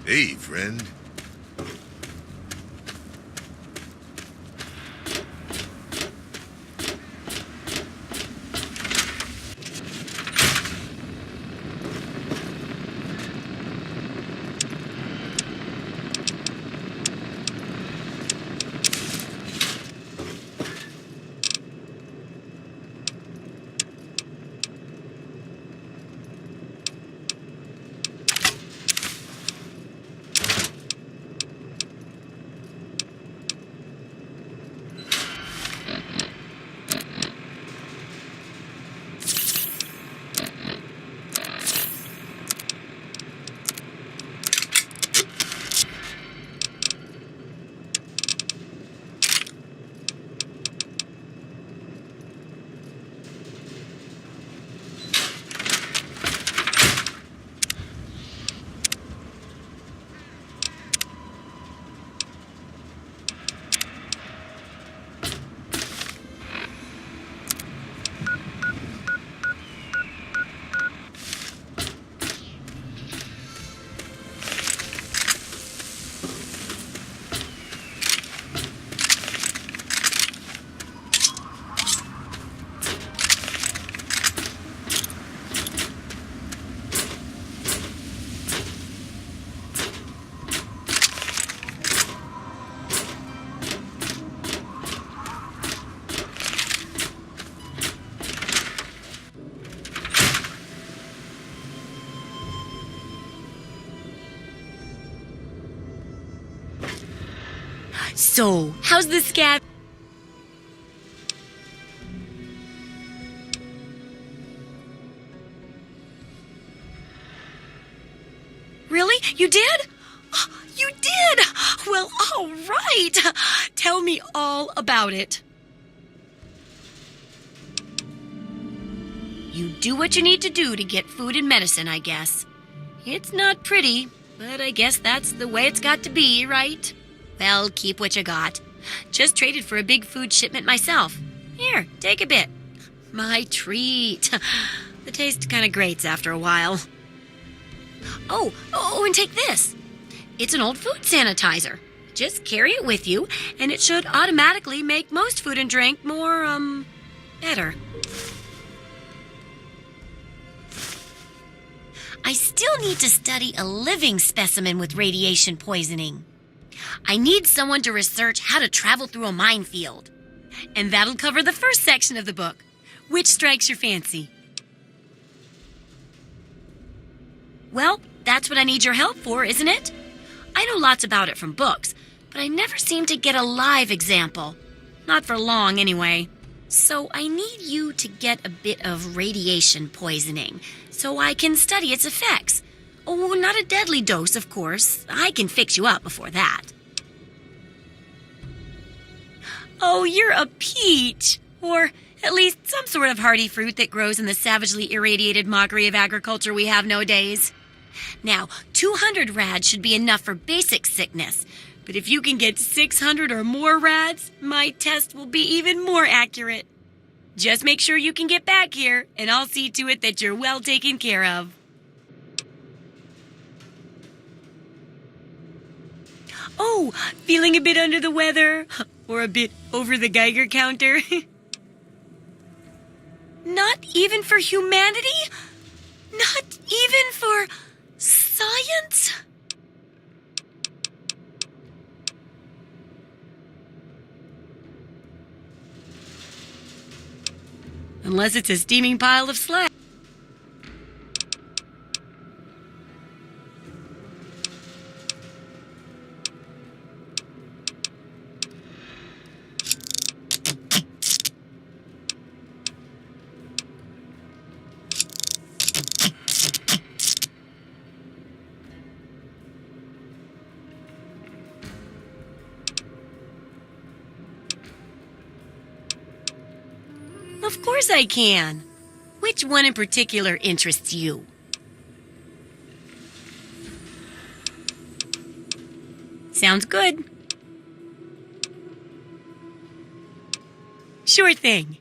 Hey, friend. So, how's the scab? Really? You did? You did! Well, all right. Tell me all about it. You do what you need to do to get food and medicine, I guess. It's not pretty, but I guess that's the way it's got to be, right? Well, keep what you got. Just traded for a big food shipment myself. Here, take a bit. My treat. The taste kind of grates after a while. Oh, and take this. It's an old food sanitizer. Just carry it with you, and it should automatically make most food and drink more, better. I still need to study a living specimen with radiation poisoning. I need someone to research how to travel through a minefield. And that'll cover the first section of the book. Which strikes your fancy? Well, that's what I need your help for, isn't it? I know lots about it from books, but I never seem to get a live example. Not for long, anyway. So I need you to get a bit of radiation poisoning, so I can study its effects. Oh, not a deadly dose, of course. I can fix you up before that. Oh, you're a peach. Or at least some sort of hardy fruit that grows in the savagely irradiated mockery of agriculture we have nowadays. Now, 200 rads should be enough for basic sickness. But if you can get 600 or more rads, my test will be even more accurate. Just make sure you can get back here, and I'll see to it that you're well taken care of. Oh, feeling a bit under the weather? Or a bit over the Geiger counter? Not even for humanity? Not even for science? Unless it's a steaming pile of slag. Of course I can. Which one in particular interests you? Sounds good. Sure thing.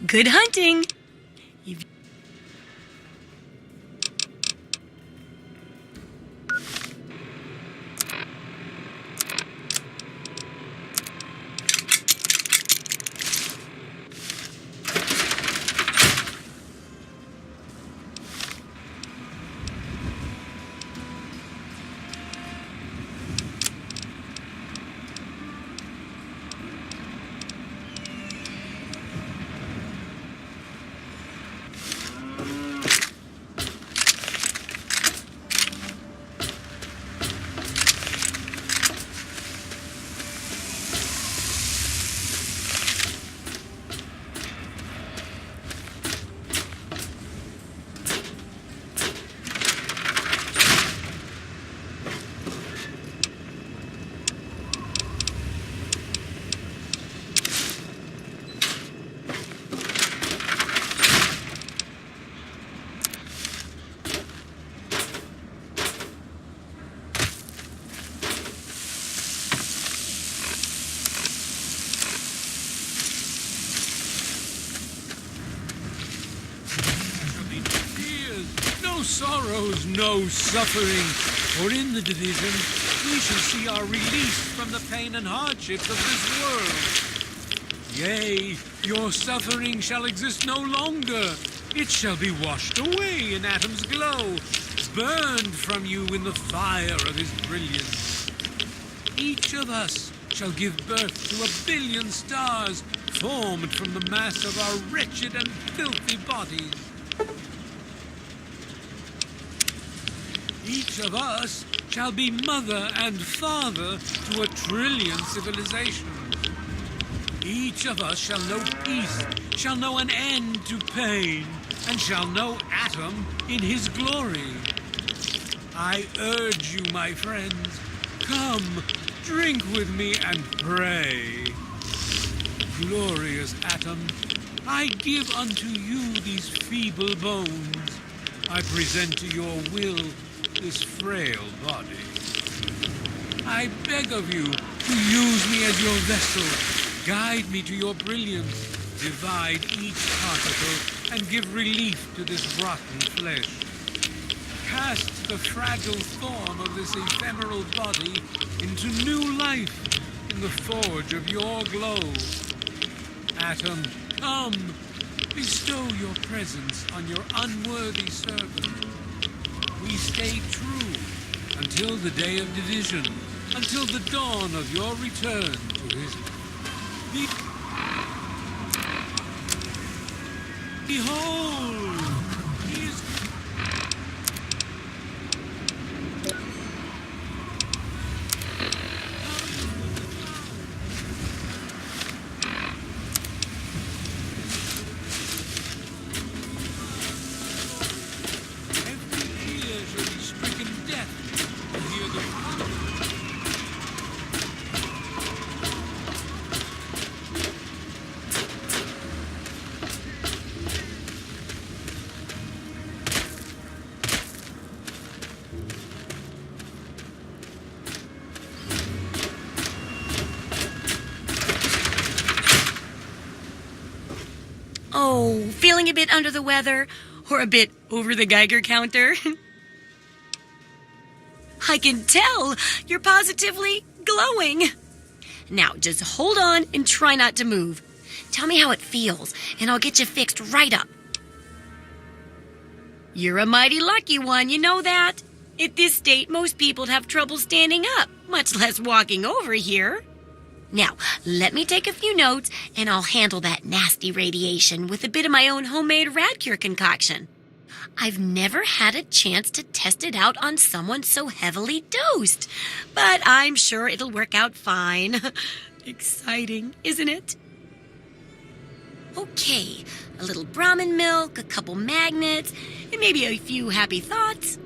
Good hunting! No sorrows, no suffering, for in the division we shall see our release from the pain and hardships of this world. Yea, your suffering shall exist no longer. It shall be washed away in Atom's glow, burned from you in the fire of his brilliance. Each of us shall give birth to a billion stars, formed from the mass of our wretched and filthy bodies. Each of us shall be mother and father to 1 trillion civilizations. Each of us shall know peace, shall know an end to pain, and shall know Atom in his glory. I urge you, my friends, come, drink with me and pray. Glorious Atom, I give unto you these feeble bones. I present to your will this frail body. I beg of you to use me as your vessel. Guide me to your brilliance. Divide each particle and give relief to this rotten flesh. Cast the fragile form of this ephemeral body into new life in the forge of your glow. Atom, come, bestow your presence on your unworthy servant. We stay true until the day of division, until the dawn of your return to his... Behold! He is... Oh, feeling a bit under the weather or a bit over the Geiger counter? I can tell you're positively glowing. Now, just hold on and try not to move. Tell me how it feels, and I'll get you fixed right up. You're a mighty lucky one, you know that? At this state, most people'd have trouble standing up, much less walking over here. Now, let me take a few notes, and I'll handle that nasty radiation with a bit of my own homemade Radcure concoction. I've never had a chance to test it out on someone so heavily dosed, but I'm sure it'll work out fine. Exciting, isn't it? Okay, a little Brahmin milk, a couple magnets, and maybe a few happy thoughts.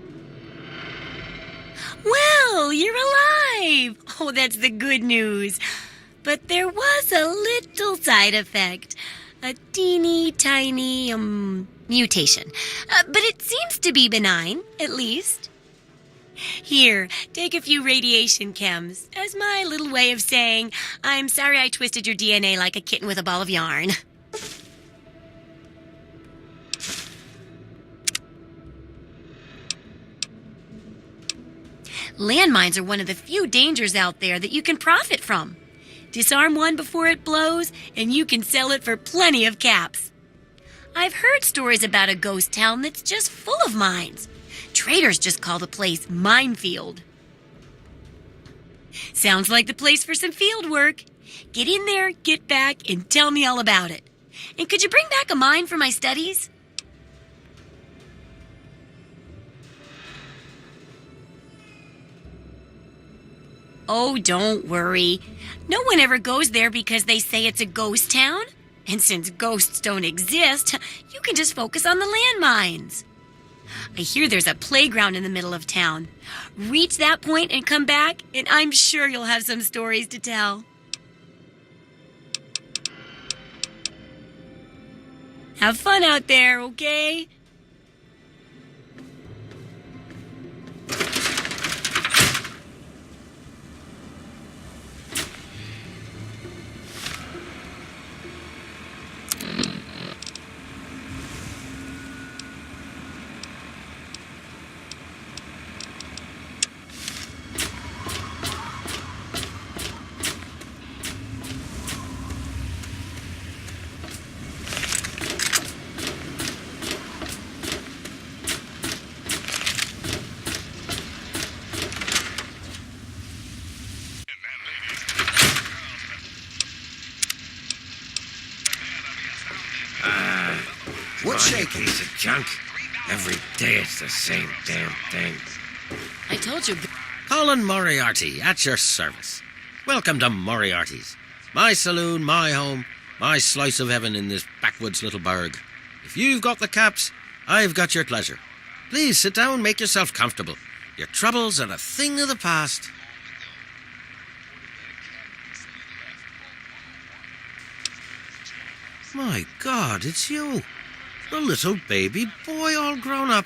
Well, you're alive! Oh, that's the good news. But there was a little side effect. A teeny tiny, mutation. But it seems to be benign, at least. Here, take a few radiation chems as my little way of saying, I'm sorry I twisted your DNA like a kitten with a ball of yarn. Landmines are one of the few dangers out there that you can profit from. Disarm one before it blows, and you can sell it for plenty of caps. I've heard stories about a ghost town that's just full of mines. Traders just call the place Minefield. Sounds like the place for some field work. Get in there, get back, and tell me all about it. And could you bring back a mine for my studies? Oh, don't worry. No one ever goes there because they say it's a ghost town. And since ghosts don't exist, you can just focus on the landmines. I hear there's a playground in the middle of town. Reach that point and come back, and I'm sure you'll have some stories to tell. Have fun out there, okay? What's shaking? Piece of junk. Every day it's the same damn thing. I told you. Colin Moriarty, at your service. Welcome to Moriarty's. My saloon, my home, my slice of heaven in this backwoods little burg. If you've got the caps, I've got your pleasure. Please sit down, make yourself comfortable. Your troubles are a thing of the past. My God, it's you. The little baby boy all grown up.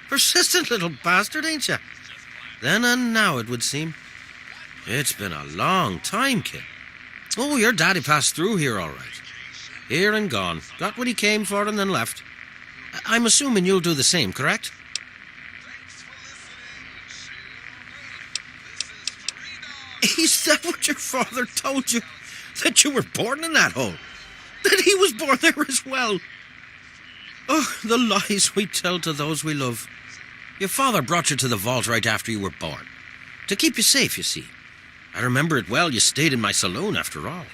Persistent little bastard, ain't you? Then and now, it would seem. It's been a long time, kid. Oh, your daddy passed through here all right. Here and gone. Got what he came for and then left. I'm assuming you'll do the same, correct? Is that what your father told you? That you were born in that hole? That he was born there as well? Oh, the lies we tell to those we love. Your father brought you to the vault right after you were born. To keep you safe, you see. I remember it well, you stayed in my saloon after all.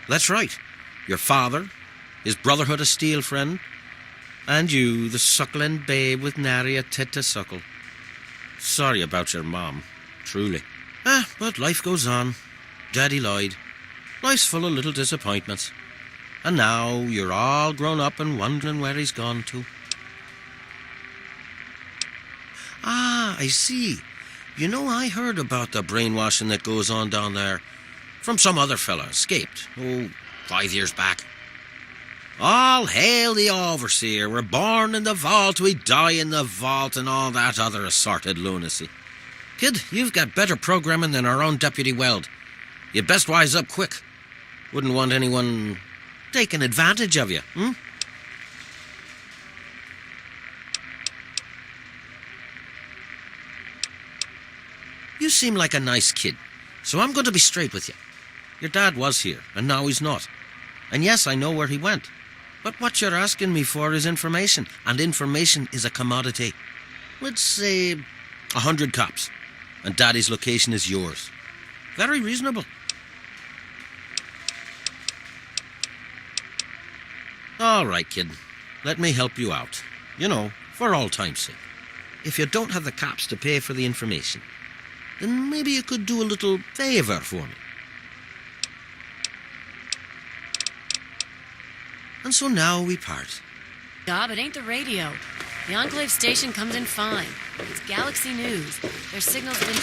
That's right. Your father, his Brotherhood of Steel friend, and you, the suckling babe with nary a tit to suckle. Sorry about your mom, truly. But life goes on. Daddy lied. Life's full of little disappointments. And now you're all grown up and wondering where he's gone to. Ah, I see. You know, I heard about the brainwashing that goes on down there from some other fella, escaped, 5 years back. All hail the overseer, we're born in the vault, we die in the vault, and all that other assorted lunacy. Kid, you've got better programming than our own Deputy Weld. You'd best wise up quick. Wouldn't want anyone taking advantage of you, You seem like a nice kid, so I'm going to be straight with you. Your dad was here, and now he's not. And yes, I know where he went. But what you're asking me for is information, and information is a commodity. Let's say 100 cops, and Daddy's location is yours. Very reasonable. All right, kid. Let me help you out. You know, for all time's sake. If you don't have the cops to pay for the information, then maybe you could do a little favour for me. And so now we part. Job, it ain't the radio. The Enclave station comes in fine. It's Galaxy News. Their signal's been...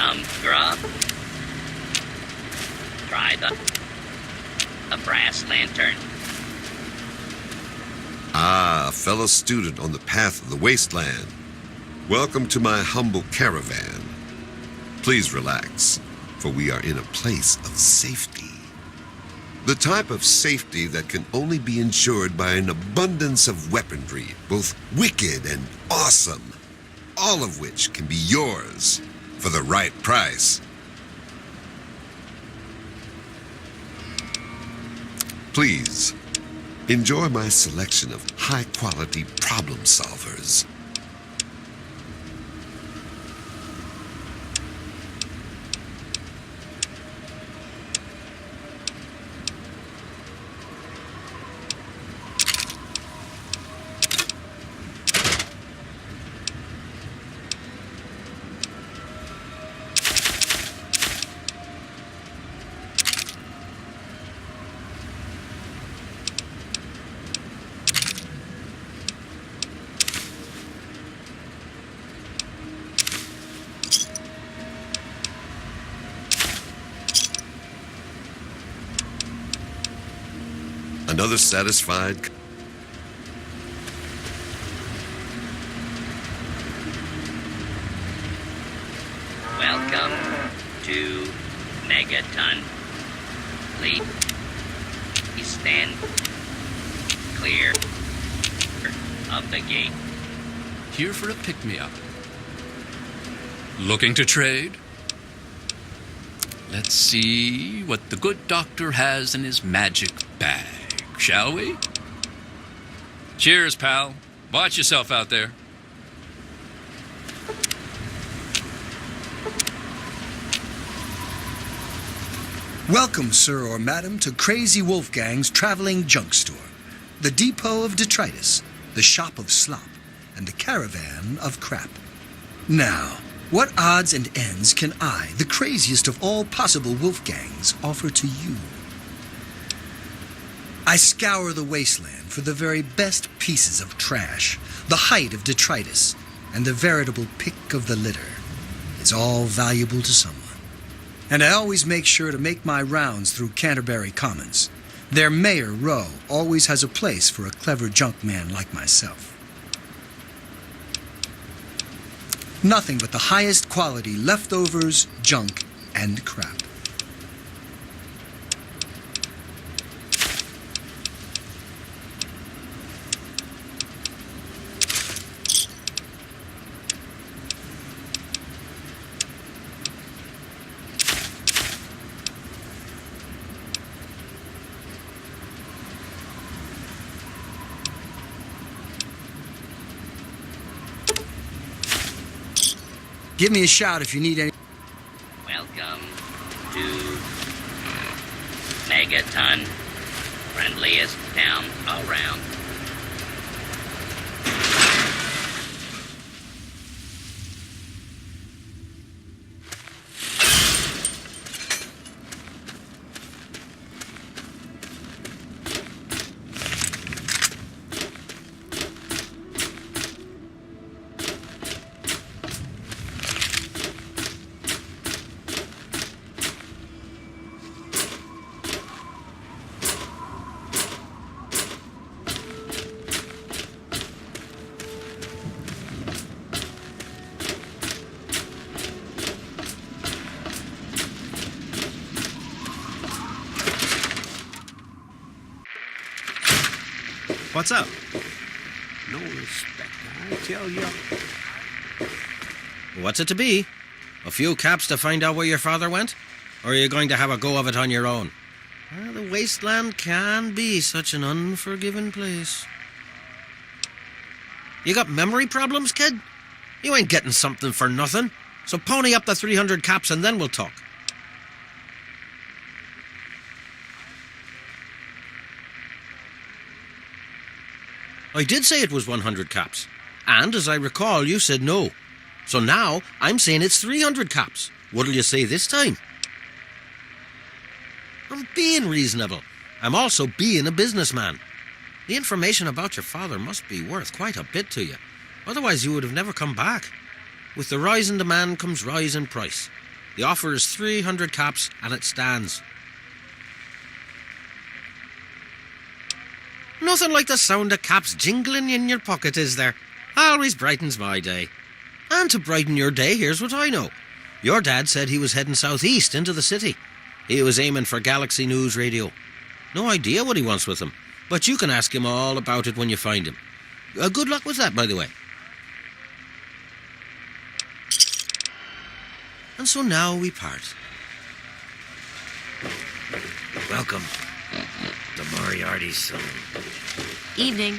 some grub? Try a brass lantern. Ah, a fellow student on the path of the wasteland. Welcome to my humble caravan. Please relax, for we are in a place of safety. The type of safety that can only be ensured by an abundance of weaponry, both wicked and awesome, all of which can be yours for the right price. Please, enjoy my selection of high-quality problem solvers. Another satisfied... Welcome to Megaton. Please stand clear of the gate. Here for a pick-me-up. Looking to trade? Let's see what the good doctor has in his magic bag, shall we? Cheers, pal. Watch yourself out there. Welcome, sir or madam, to Crazy Wolfgang's traveling junk store, the depot of detritus, the shop of slop, and the caravan of crap. Now, what odds and ends can I, the craziest of all possible Wolfgangs, offer to you? I scour the wasteland for the very best pieces of trash, the height of detritus, and the veritable pick of the litter. It's all valuable to someone. And I always make sure to make my rounds through Canterbury Commons. Their Mayor, Rowe, always has a place for a clever junk man like myself. Nothing but the highest quality leftovers, junk, and crap. Give me a shout if you need any... Welcome to Megaton, friendliest town around. What's up? No respect, I tell you. What's it to be? A few caps to find out where your father went? Or are you going to have a go of it on your own? Well, the wasteland can be such an unforgiving place. You got memory problems, kid? You ain't getting something for nothing. So pony up the 300 caps and then we'll talk. I did say it was 100 caps. And as I recall, you said no. So now I'm saying it's 300 caps. What'll you say this time? I'm being reasonable. I'm also being a businessman. The information about your father must be worth quite a bit to you. Otherwise you would have never come back. With the rise in demand comes rise in price. The offer is 300 caps, and it stands. Nothing like the sound of caps jingling in your pocket, is there? Always brightens my day. And to brighten your day, here's what I know. Your dad said he was heading southeast into the city. He was aiming for Galaxy News Radio. No idea what he wants with them, but you can ask him all about it when you find him. Good luck with that, by the way. And so now we part. Welcome to Moriarty's saloon. Evening.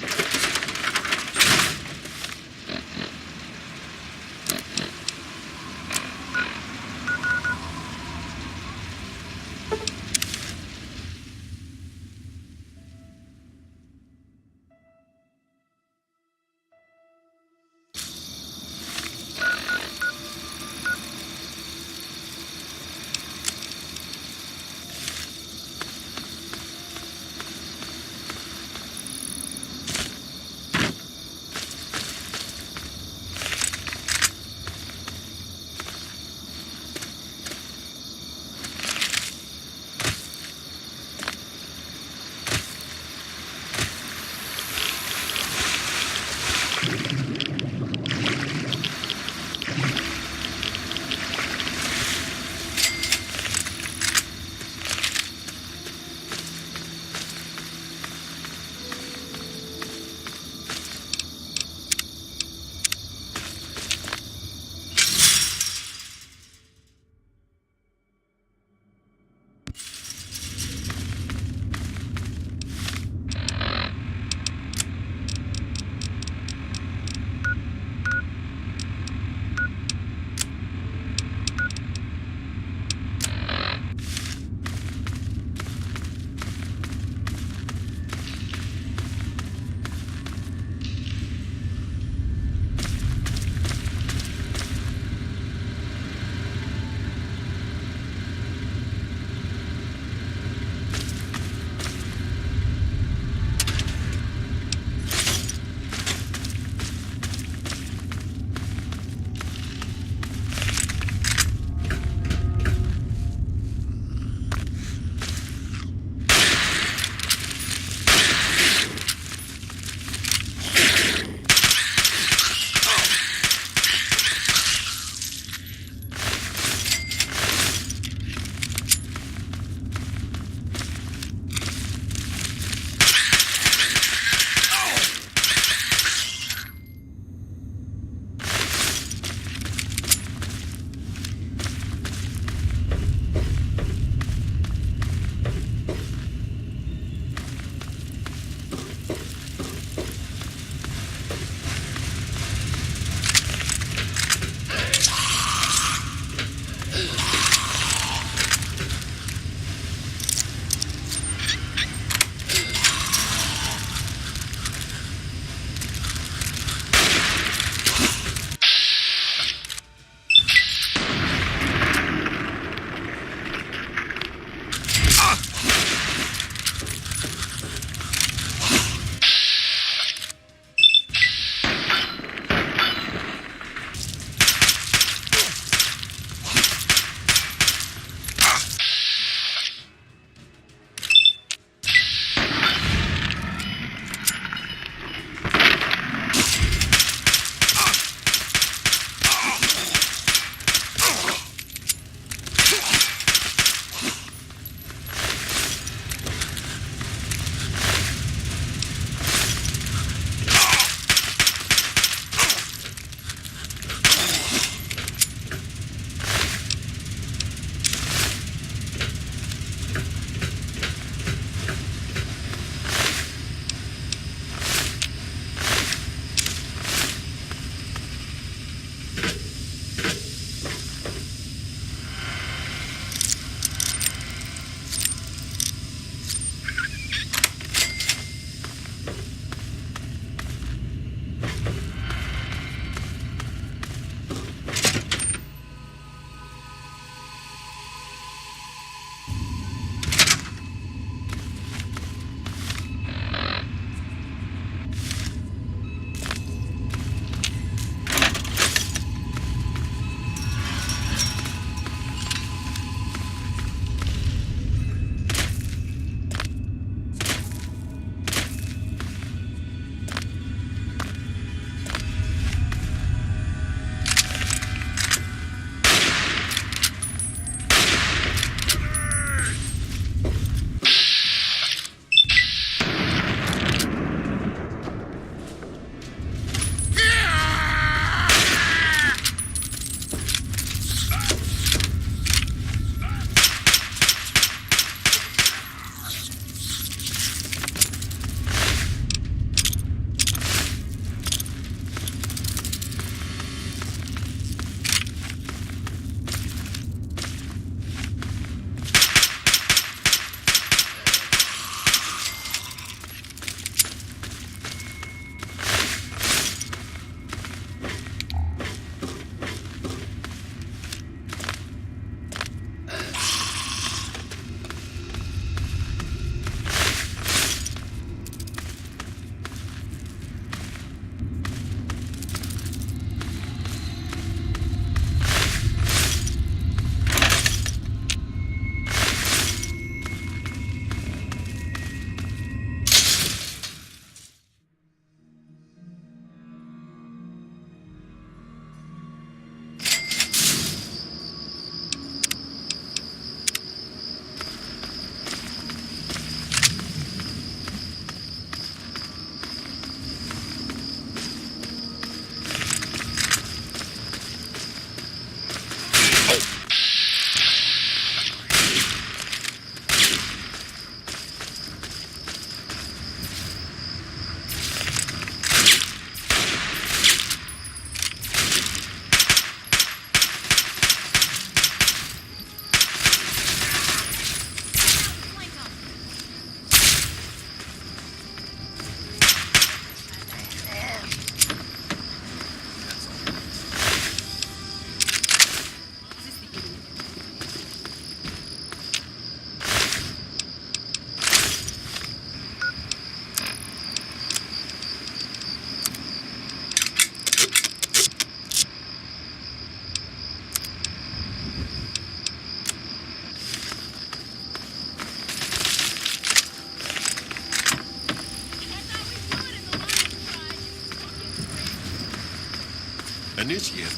Initiate?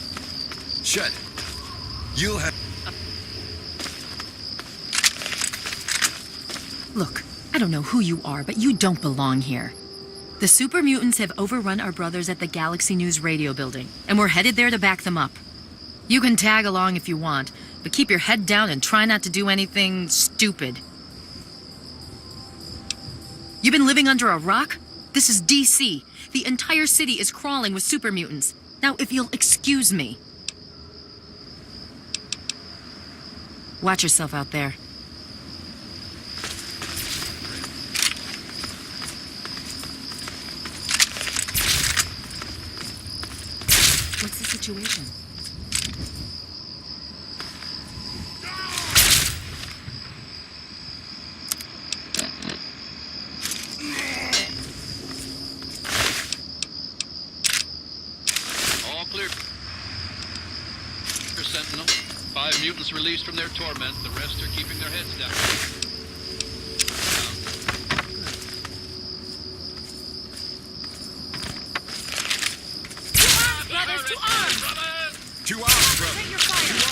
Shut it. You'll have... Look, I don't know who you are, but you don't belong here. The super mutants have overrun our brothers at the Galaxy News radio building, and we're headed there to back them up. You can tag along if you want, but keep your head down and try not to do anything stupid. You've been living under a rock? This is DC. The entire city is crawling with super mutants. Now, if you'll excuse me. Watch yourself out there. What's the situation? All clear. Sentinel. 5 mutants released from their torment. The rest are keeping their heads down. Brothers, to arms! To arms, brother! Take your fire!